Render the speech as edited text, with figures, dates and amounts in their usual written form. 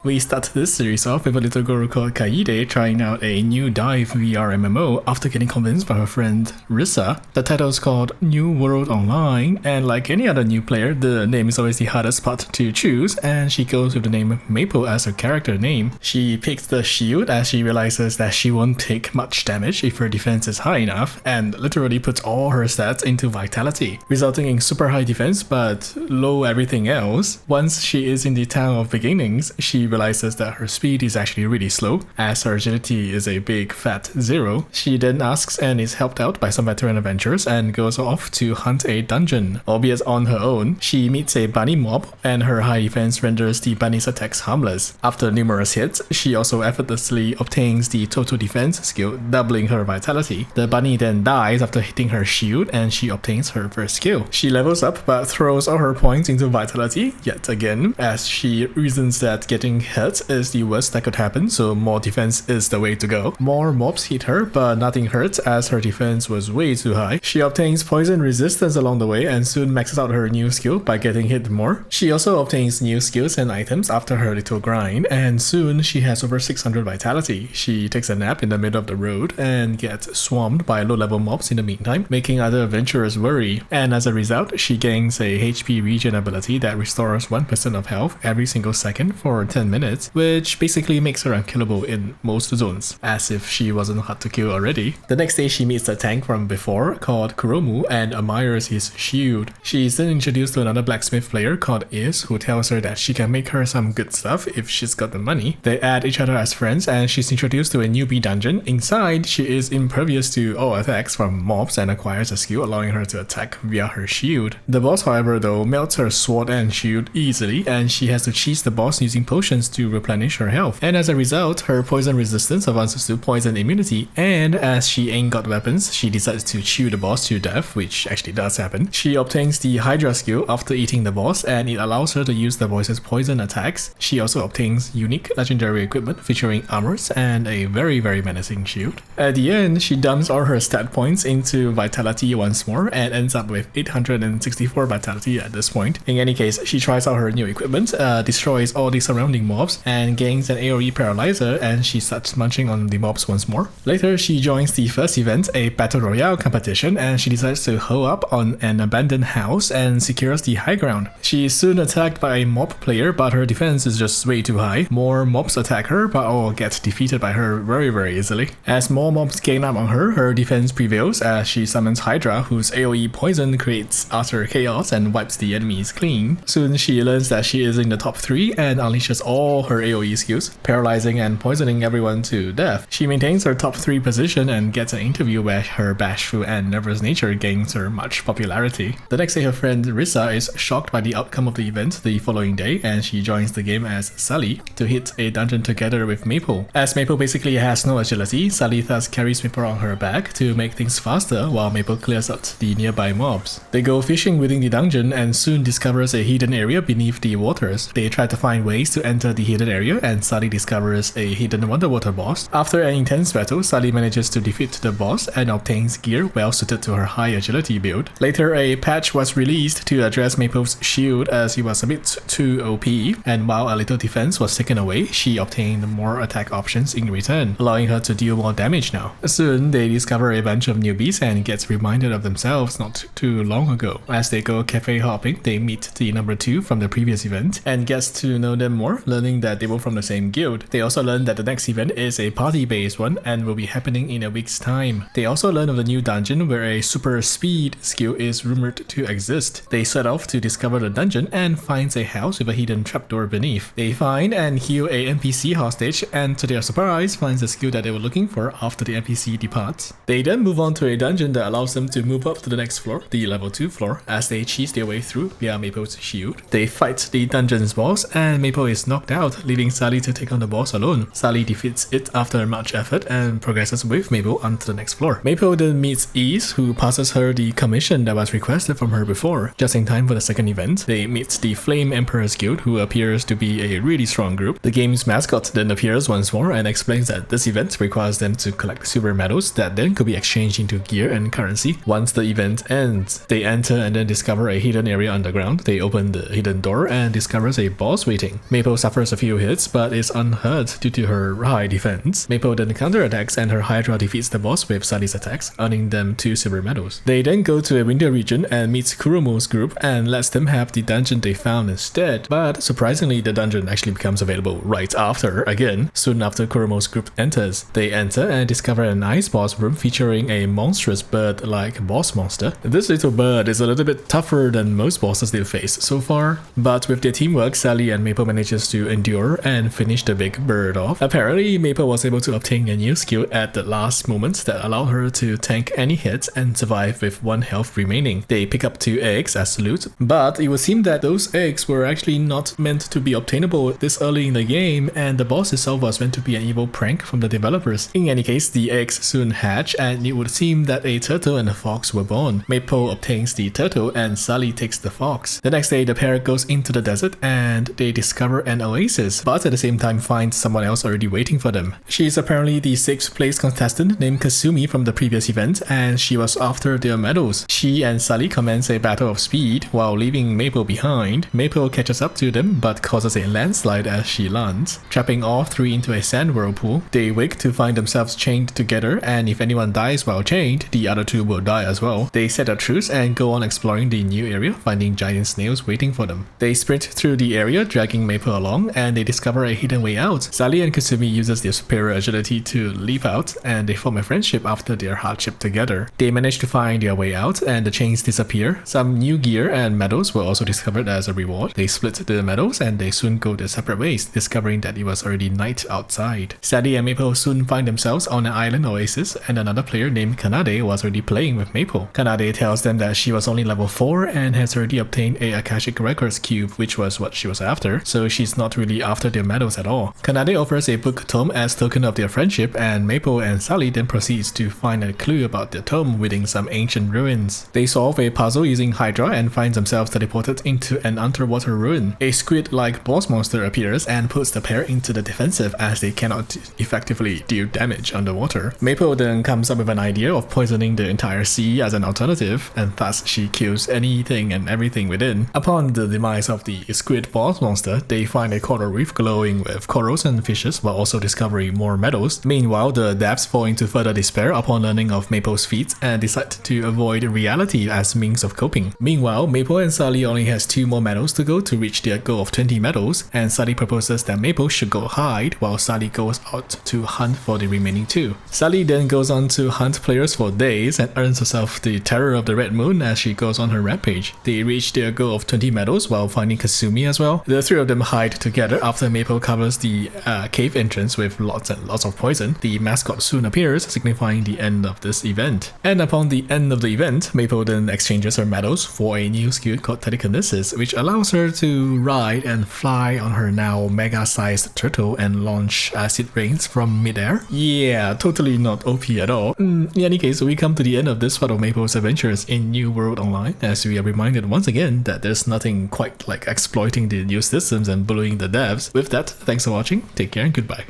We start this series off with a little girl called Kaide trying out a new dive VR MMO after getting convinced by her friend Rissa. The title is called New World Online, and like any other new player, the name is always the hardest part to choose, and she goes with the name Maple as her character name. She picks the shield as she realizes that she won't take much damage if her defense is high enough, and literally puts all her stats into vitality, resulting in super high defense but low everything else. Once she is in the town of beginnings, she realizes that her speed is actually really slow, as her agility is a big fat 0. She then asks and is helped out by some veteran adventurers and goes off to hunt a dungeon. Albeit on her own, she meets a bunny mob, and her high defense renders the bunny's attacks harmless. After numerous hits, she also effortlessly obtains the total defense skill, doubling her vitality. The bunny then dies after hitting her shield, and she obtains her first skill. She levels up but throws all her points into vitality yet again, as she reasons that getting hit is the worst that could happen, so more defense is the way to go. More mobs hit her, but nothing hurts as her defense was way too high. She obtains poison resistance along the way and soon maxes out her new skill by getting hit more. She also obtains new skills and items after her little grind, and soon she has over 600 vitality. She takes a nap in the middle of the road and gets swarmed by low-level mobs in the meantime, making other adventurers worry, and as a result, she gains a HP regen ability that restores 1% of health every single second for 10 minutes, which basically makes her unkillable in most zones, as if she wasn't hard to kill already. The next day she meets a tank from before called Kuromu and admires his shield. She is then introduced to another blacksmith player called Is, who tells her that she can make her some good stuff if she's got the money. They add each other as friends, and she's introduced to a newbie dungeon. Inside, she is impervious to all attacks from mobs and acquires a skill allowing her to attack via her shield. The boss, however, though, melts her sword and shield easily, and she has to cheese the boss using potions to replenish her health, and as a result, her poison resistance advances to poison immunity, and as she ain't got weapons, she decides to chew the boss to death, which actually does happen. She obtains the Hydra skill after eating the boss, and it allows her to use the boss's poison attacks. She also obtains unique legendary equipment featuring armors and a very menacing shield. At the end, she dumps all her stat points into vitality once more and ends up with 864 vitality at this point. In any case, she tries out her new equipment, destroys all the surrounding mobs, and gains an AoE paralyzer, and she starts munching on the mobs once more. Later, she joins the first event, a battle royale competition, and she decides to hoe up on an abandoned house and secures the high ground. She is soon attacked by a mob player, but her defense is just way too high. More mobs attack her, but all get defeated by her very easily. As more mobs gain up on her, her defense prevails as she summons Hydra, whose AoE poison creates utter chaos and wipes the enemies clean. Soon she learns that she is in the top 3 and unleashes all her AoE skills, paralyzing and poisoning everyone to death. She maintains her top 3 position and gets an interview where her bashful and nervous nature gains her much popularity. The next day, her friend Rissa is shocked by the outcome of the event the following day, and she joins the game as Sally to hit a dungeon together with Maple. As Maple basically has no agility, Sally thus carries Maple on her back to make things faster while Maple clears out the nearby mobs. They go fishing within the dungeon and soon discovers a hidden area beneath the waters. They try to find ways to enter the hidden area, and Sally discovers a hidden underwater boss. After an intense battle, Sally manages to defeat the boss and obtains gear well suited to her high agility build. Later, a patch was released to address Maple's shield as he was a bit too OP, and while a little defense was taken away, she obtained more attack options in return, allowing her to deal more damage now. Soon, they discover a bunch of newbies and get reminded of themselves not too long ago. As they go cafe hopping, they meet the number 2 from the previous event and gets to know them more, learning that they were from the same guild. They also learn that the next event is a party-based one and will be happening in a week's time. They also learn of the new dungeon where a super speed skill is rumored to exist. They set off to discover the dungeon and finds a house with a hidden trapdoor beneath. They find and heal a NPC hostage, and to their surprise finds the skill that they were looking for after the NPC departs. They then move on to a dungeon that allows them to move up to the next floor, the level 2 floor, as they cheese their way through via Maple's shield. They fight the dungeon's boss, and Maple is knocked out, leaving Sally to take on the boss alone. Sally defeats it after much effort and progresses with Maple onto the next floor. Maple then meets Ease, who passes her the commission that was requested from her before. Just in time for the second event, they meet the Flame Emperor's Guild, who appears to be a really strong group. The game's mascot then appears once more and explains that this event requires them to collect silver medals that then could be exchanged into gear and currency once the event ends. They enter and then discover a hidden area underground. They open the hidden door and discovers a boss waiting. Maple suffers a few hits but is unhurt due to her high defense. Maple then counterattacks and her Hydra defeats the boss with Sally's attacks, earning them 2 silver medals. They then go to a winter region and meet Kuromo's group and lets them have the dungeon they found instead, but surprisingly the dungeon actually becomes available right after, again, soon after Kuromo's group enters. They enter and discover an ice boss room featuring a monstrous bird-like boss monster. This little bird is a little bit tougher than most bosses they've faced so far, but with their teamwork, Sally and Maple manages to endure and finish the big bird off. Apparently, Maple was able to obtain a new skill at the last moment that allowed her to tank any hits and survive with 1 health remaining. They pick up 2 eggs as loot, but it would seem that those eggs were actually not meant to be obtainable this early in the game, and the boss itself was meant to be an evil prank from the developers. In any case, the eggs soon hatch, and it would seem that a turtle and a fox were born. Maple obtains the turtle and Sally takes the fox. The next day, the pair goes into the desert and they discover an oasis, but at the same time find someone else already waiting for them. She is apparently the 6th place contestant named Kasumi from the previous event, and she was after their medals. She and Sally commence a battle of speed while leaving Maple behind. Maple catches up to them but causes a landslide as she lands, trapping all 3 into a sand whirlpool. They wake to find themselves chained together, and if anyone dies while chained, the other 2 will die as well. They set a truce and go on exploring the new area, finding giant snails waiting for them. They sprint through the area, dragging Maple along, and they discover a hidden way out. Sally and Kasumi uses their superior agility to leap out, and they form a friendship after their hardship together. They manage to find their way out, and the chains disappear. Some new gear and medals were also discovered as a reward. They split the medals, and they soon go their separate ways, discovering that it was already night outside. Sally and Maple soon find themselves on an island oasis, and another player named Kanade was already playing with Maple. Kanade tells them that she was only level 4 and has already obtained a Akashic Records cube, which was what she was after, so she's not really after their medals at all. Kanade offers a book tome as token of their friendship, and Maple and Sally then proceeds to find a clue about the tome within some ancient ruins. They solve a puzzle using Hydra and find themselves teleported into an underwater ruin. A squid-like boss monster appears and puts the pair into the defensive as they cannot effectively deal damage underwater. Maple then comes up with an idea of poisoning the entire sea as an alternative, and thus she kills anything and everything within. Upon the demise of the squid boss monster, they find a coral reef glowing with corals and fishes while also discovering more medals. Meanwhile, the devs fall into further despair upon learning of Maple's feats and decide to avoid reality as means of coping. Meanwhile, Maple and Sally only has 2 more medals to go to reach their goal of 20 medals, and Sally proposes that Maple should go hide while Sally goes out to hunt for the remaining 2. Sally then goes on to hunt players for days and earns herself the terror of the Red Moon as she goes on her rampage. They reach their goal of 20 medals while finding Kasumi as well. The 3 of them hide together after Maple covers the cave entrance with lots and lots of poison. The mascot soon appears, signifying the end of this event. And upon the end of the event, Maple then exchanges her medals for a new skill called telekinesis, which allows her to ride and fly on her now mega-sized turtle and launch acid rains from midair. Yeah, totally not OP at all. In any case, we come to the end of this part of Maple's adventures in New World Online, as we are reminded once again that there's nothing quite like exploiting the new systems and bullying the devs. With that, thanks for watching, take care and goodbye.